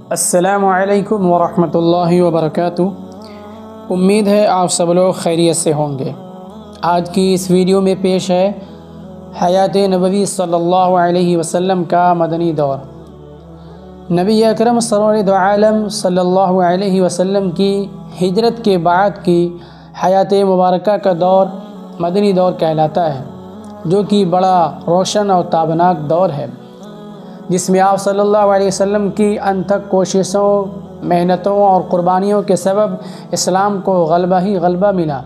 السلام علیکم ورحمۃ اللہ وبرکاتہ۔ امید ہے آپ سب لوگ خیریت سے ہوں گے۔ آج کی اس ویڈیو میں پیش ہے حیات نبوی صلی اللہ علیہ وسلم کا مدنی دور۔ نبی اکرم سرور دو عالم صلی اللہ علیہ وسلم کی ہجرت کے بعد کی حیات مبارکہ کا دور مدنی دور کہلاتا ہے، جو کہ بڑا روشن اور تابناک دور ہے، جس میں آپ صلی اللہ علیہ وسلم کی انتھک کوششوں، محنتوں اور قربانیوں کے سبب اسلام کو غلبہ ہی غلبہ ملا۔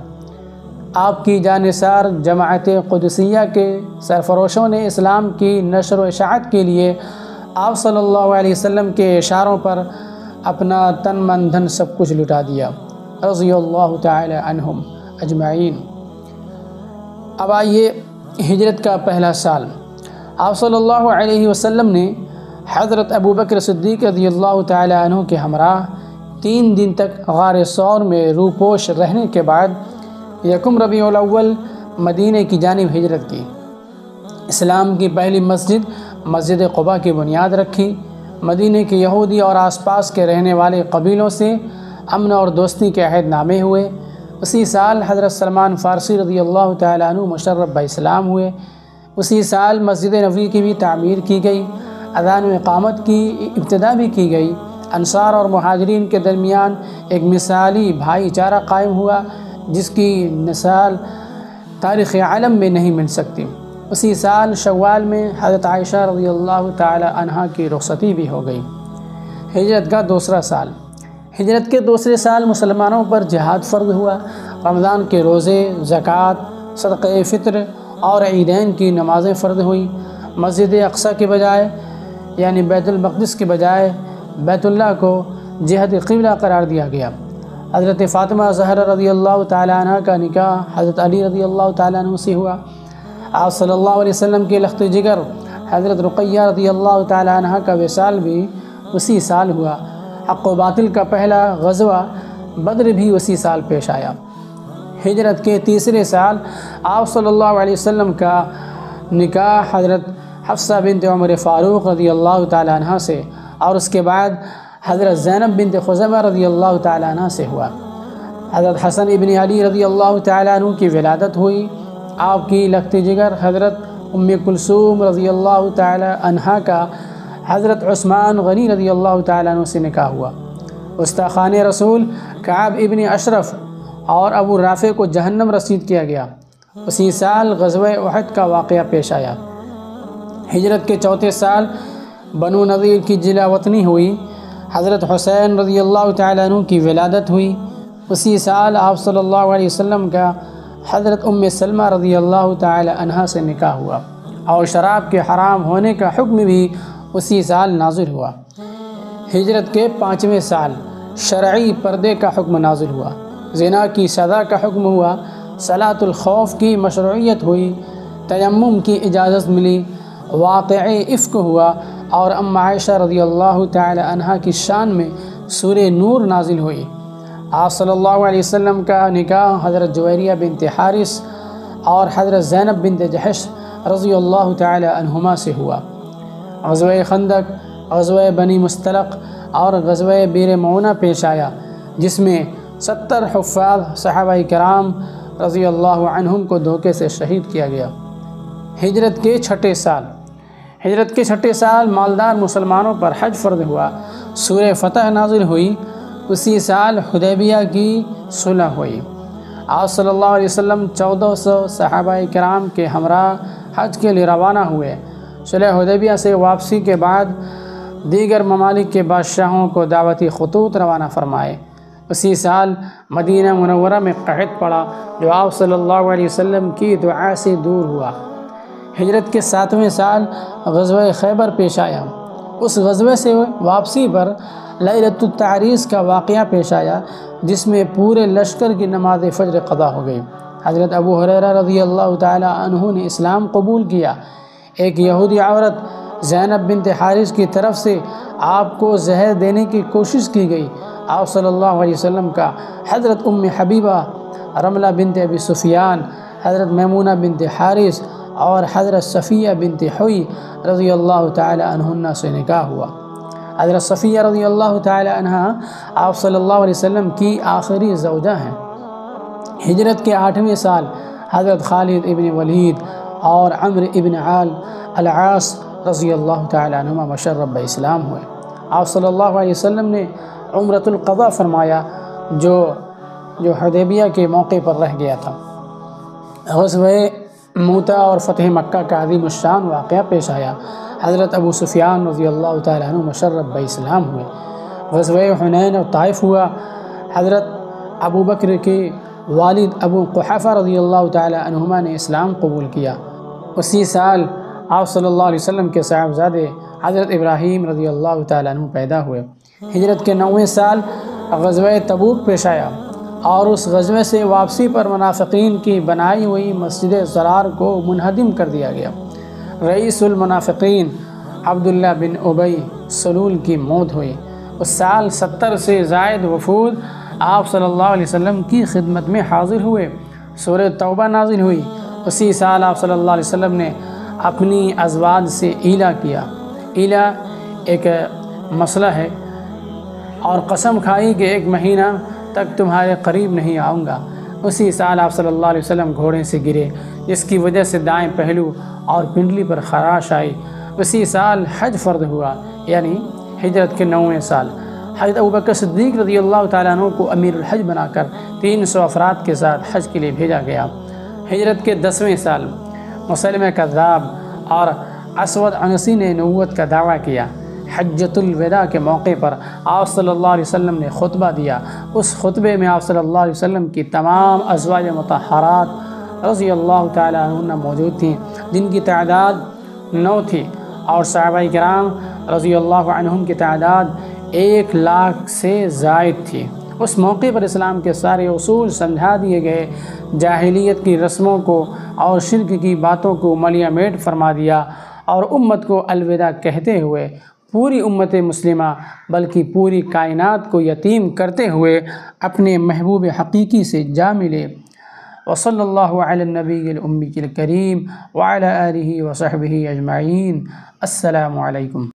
آپ کی جانثار جماعت قدسیہ کے سرفروشوں نے اسلام کی نشر و اشاعت کے لیے آپ صلی اللہ علیہ وسلم کے اشاروں پر اپنا تن من دھن سب کچھ لٹا دیا، رضی اللہ تعالی عنہم اجمعین۔ اب آئیے ہجرت کا پہلا سال۔ آپ صلی اللہ علیہ وسلم نے حضرت ابوبکر صدیق رضی اللہ تعالی عنہ کے ہمراہ 3 دن تک غار ثور میں روپوش رہنے کے بعد یکم ربیع الاول مدینہ کی جانب ہجرت کی۔ اسلام کی پہلی مسجد قباء کی بنیاد رکھی، مدینہ کے یہودی اور آس پاس کے رہنے والے قبیلوں سے امن اور دوستی کے عہد نامے ہوئے۔ اسی سال حضرت سلمان فارسی رضی اللہ تعالی عنہ مشرف باسلام ہوئے۔ اسی سال مسجد نبوی کی بھی تعمیر کی گئی، اذان و اقامت کی ابتدا بھی کی گئی۔ انصار اور مہاجرین کے درمیان ایک مثالی بھائی چارہ قائم ہوا، جس کی مثال تاریخ عالم میں نہیں مل سکتی۔ اسی سال شوال میں حضرت عائشہ رضی اللہ تعالی عنہا کی رخصتی بھی ہو گئی۔ ہجرت کا دوسرا سال۔ ہجرت کے دوسرے سال مسلمانوں پر جہاد فرض ہوا۔ رمضان کے روزے، زکوٰۃ، صدقہ فطر اور عیدین کی نمازیں فرض ہوئیں۔ مسجد اقصیٰ کے بجائے یعنی بیت المقدس کے بجائے بیت اللہ کو جہت قبلہ قرار دیا گیا۔ حضرت فاطمہ زہرا رضی اللہ تعالی عنہ کا نکاح حضرت علی رضی اللہ تعالی عنہ سے ہوا۔ آپ صلی اللہ علیہ وسلم کے لخت جگر حضرت رقیہ رضی اللہ تعالی عنہ کا وصال بھی اسی سال ہوا۔ حق و باطل کا پہلا غزوہ بدر بھی اسی سال پیش آیا۔ ہجرت کے تیسرے سال آپ صلی اللہ علیہ وسلم کا نکاح حضرت حفصہ بنت عمر فاروق رضی اللہ تعالی عنہ سے اور اس کے بعد حضرت زینب بنت خزیمہ رضی اللہ تعالی عنہ سے ہوا۔ حضرت حسن ابن علی رضی اللہ تعالی عنہ کی ولادت ہوئی۔ آپ کی لخت جگر حضرت ام کلثوم رضی اللہ تعالی عنہ کا حضرت عثمان غنی رضی اللہ تعالی عنہ سے نکاح ہوا۔ استاخان رسول کعب ابن اشرف اور ابو رافع کو جہنم رسید کیا گیا۔ اسی سال غزوہ احد کا واقعہ پیش آیا۔ ہجرت کے چوتھے سال بنو نذیر کی جلا وطنی ہوئی۔ حضرت حسین رضی اللہ تعالی عنہ کی ولادت ہوئی۔ اسی سال آپ صلی اللہ علیہ وسلم کا حضرت ام سلمہ رضی اللہ تعالی عنہ سے نکاح ہوا، اور شراب کے حرام ہونے کا حکم بھی اسی سال نازل ہوا۔ ہجرت کے 5ویں سال شرعی پردے کا حکم نازل ہوا، زنا کی سزا کا حکم ہوا، صلاۃ الخوف کی مشروعیت ہوئی، تیمم کی اجازت ملی، واقعہ افک ہوا، اور ام عائشہ رضی اللہ تعالی عنہ کی شان میں سورہ نور نازل ہوئی۔ آپ صلی اللہ علیہ وسلم کا نکاح حضرت جویریہ بنت حارث اور حضرت زینب بنت جحش رضی اللہ تعالی عنہما سے ہوا۔ غزوہ خندق، غزوہ بنی مستلق اور غزوہ بیر معونہ پیش آیا، جس میں 70 حفاظ صحابہ کرام رضی اللہ عنہم کو دھوکے سے شہید کیا گیا۔ ہجرت کے چھٹے سال۔ ہجرت کے چھٹے سال مالدار مسلمانوں پر حج فرض ہوا، سورہ فتح نازل ہوئی۔ اسی سال حدیبیہ کی صلح ہوئی۔ آپ صلی اللہ علیہ وسلم 1400 صحابہ کرام کے ہمراہ حج کے لیے روانہ ہوئے۔ صلح حدیبیہ سے واپسی کے بعد دیگر ممالک کے بادشاہوں کو دعوتی خطوط روانہ فرمائے۔ اسی سال مدینہ منورہ میں قحط پڑا، جو آپ صلی اللہ علیہ وسلم کی دعا سے دور ہوا۔ ہجرت کے 7ویں سال غزوہ خیبر پیش آیا۔ اس غزوے سے واپسی پر لیلۃ التعریس کا واقعہ پیش آیا، جس میں پورے لشکر کی نماز فجر قضا ہو گئی۔ حضرت ابو ہریرہ رضی اللہ تعالی عنہ نے اسلام قبول کیا۔ ایک یہودی عورت زینب بنت حارث کی طرف سے آپ کو زہر دینے کی کوشش کی گئی۔ آپ صلی اللہ علیہ وسلم کا حضرت ام حبیبہ رملہ بنت ابی سفیان، حضرت میمونہ بنت حارث اور حضرت صفیہ بنت حوی رضی اللہ تعالی عنہن سے نکاح ہوا۔ حضرت صفیہ رضی اللہ تعالی عنہ آپ صلی اللہ علیہ وسلم کی آخری زوجہ ہیں۔ ہجرت کے 8ویں سال حضرت خالد ابن ولید اور عمرو ابن العاص رضی اللہ تعالی عنہما مشرف اسلام ہوئے۔ آپ صلی اللہ علیہ وسلم نے عمرۃ القضاء فرمایا جو حدیبیہ کے موقع پر رہ گیا تھا۔ غزوہ موتا اور فتح مکہ کا عظیم الشان واقعہ پیش آیا۔ حضرت ابو سفیان رضی اللہ تعالی عنہ مشرف اسلام ہوئے۔ غزوہ حنین اور طائف ہوا۔ حضرت ابو بکر کے والد ابو قحافہ رضی اللہ تعالی عنہما نے اسلام قبول کیا۔ اسی سال آپ صلی اللہ علیہ وسلم کے صاحبزادے حضرت ابراہیم رضی اللہ تعالی عنہ پیدا ہوئے۔ ہجرت کے 9ویں سال غزوہ تبوک پیش آیا اور اس غزوے سے واپسی پر منافقین کی بنائی ہوئی مسجد ضرار کو منہدم کر دیا گیا۔ رئیس المنافقین عبداللہ بن ابی سلول کی موت ہوئی۔ اس سال 70 سے زائد وفود آپ صلی اللہ علیہ وسلم کی خدمت میں حاضر ہوئے۔ سورہ توبہ نازل ہوئی۔ اسی سال آپ صلی اللہ علیہ وسلم نے اپنی ازواج سے ایلا کیا۔ ایلا ایک مسئلہ ہے، اور قسم کھائی کہ 1 مہینہ تک تمہارے قریب نہیں آؤں گا۔ اسی سال آپ صلی اللہ علیہ وسلم گھوڑے سے گرے، جس کی وجہ سے دائیں پہلو اور پنڈلی پر خراش آئی۔ اسی سال حج فرض ہوا، یعنی ہجرت کے 9ویں سال۔ حضرت ابوبکر صدیق رضی اللہ تعالیٰ عنہ کو امیر الحج بنا کر 300 افراد کے ساتھ حج کے لیے بھیجا گیا۔ ہجرت کے 10ویں سال مسلمہ کذاب اور اسود عنسی نے نبوت کا دعویٰ کیا۔ حجۃ الوداع کے موقع پر آپ صلی اللہ علیہ وسلم نے خطبہ دیا۔ اس خطبے میں آپ صلی اللہ علیہ وسلم کی تمام ازواج مطہرات رضی اللہ تعالیٰ عنہ موجود تھیں، جن کی تعداد 9 تھی، اور صحابہ کرام رضی اللہ عنہم کی تعداد 1 لاکھ سے زائد تھی۔ اس موقع پر اسلام کے سارے اصول سمجھا دیے گئے، جاہلیت کی رسموں کو اور شرک کی باتوں کو ملیہ میٹ فرما دیا، اور امت کو الوداع کہتے ہوئے پوری امت مسلمہ بلکہ پوری کائنات کو یتیم کرتے ہوئے اپنے محبوب حقیقی سے جا ملے۔ وصلی اللہ علی النبی الأمی الکریم وعلی آلہ وصحبہ اجمعین۔ السلام علیکم۔